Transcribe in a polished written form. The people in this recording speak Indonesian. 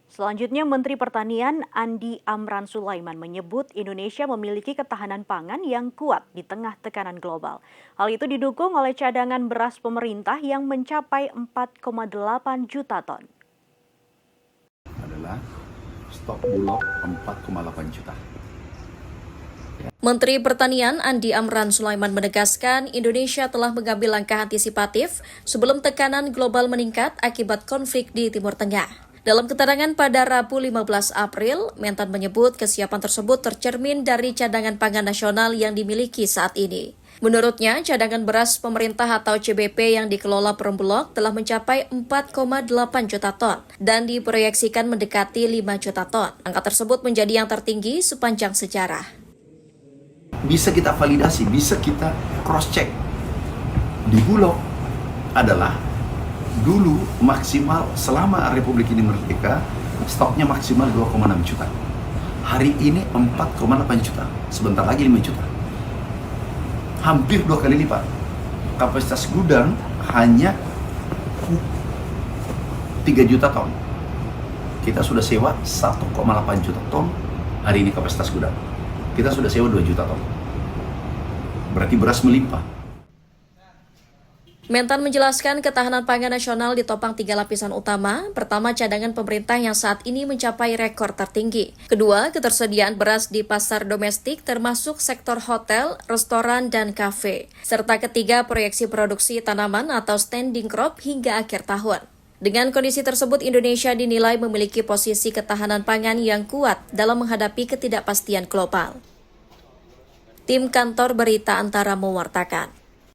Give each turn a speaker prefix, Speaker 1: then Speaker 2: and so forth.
Speaker 1: Selanjutnya, Menteri Pertanian Andi Amran Sulaiman menyebut Indonesia memiliki ketahanan pangan yang kuat di tengah tekanan global. Hal itu didukung oleh cadangan beras pemerintah yang mencapai 4,8 juta ton.
Speaker 2: Adalah stok Bulog 4,8 juta.
Speaker 3: Menteri Pertanian Andi Amran Sulaiman menegaskan Indonesia telah mengambil langkah antisipatif sebelum tekanan global meningkat akibat konflik di Timur Tengah. Dalam keterangan pada Rabu 15 April, Mentan menyebut kesiapan tersebut tercermin dari cadangan pangan nasional yang dimiliki saat ini. Menurutnya, cadangan beras pemerintah atau CBP yang dikelola Perumbulok telah mencapai 4,8 juta ton dan diproyeksikan mendekati 5 juta ton. Angka tersebut menjadi yang tertinggi sepanjang sejarah.
Speaker 2: Bisa kita validasi, bisa kita cross-check. Di Bulog adalah dulu maksimal selama Republik ini merdeka, stoknya maksimal 2,6 juta. Hari ini 4,8 juta, sebentar lagi 5 juta. Hampir 2 kali lipat. Kapasitas gudang hanya 3 juta ton. Kita sudah sewa 1,8 juta ton hari ini kapasitas gudang. Kita sudah sewa 2 juta ton. Berarti beras melimpah.
Speaker 3: Mentan menjelaskan ketahanan pangan nasional ditopang 3 lapisan utama. Pertama, cadangan pemerintah yang saat ini mencapai rekor tertinggi. Kedua, ketersediaan beras di pasar domestik termasuk sektor hotel, restoran, dan kafe. Serta ketiga, proyeksi produksi tanaman atau standing crop hingga akhir tahun. Dengan kondisi tersebut, Indonesia dinilai memiliki posisi ketahanan pangan yang kuat dalam menghadapi ketidakpastian global. Tim Kantor Berita Antara mewartakan.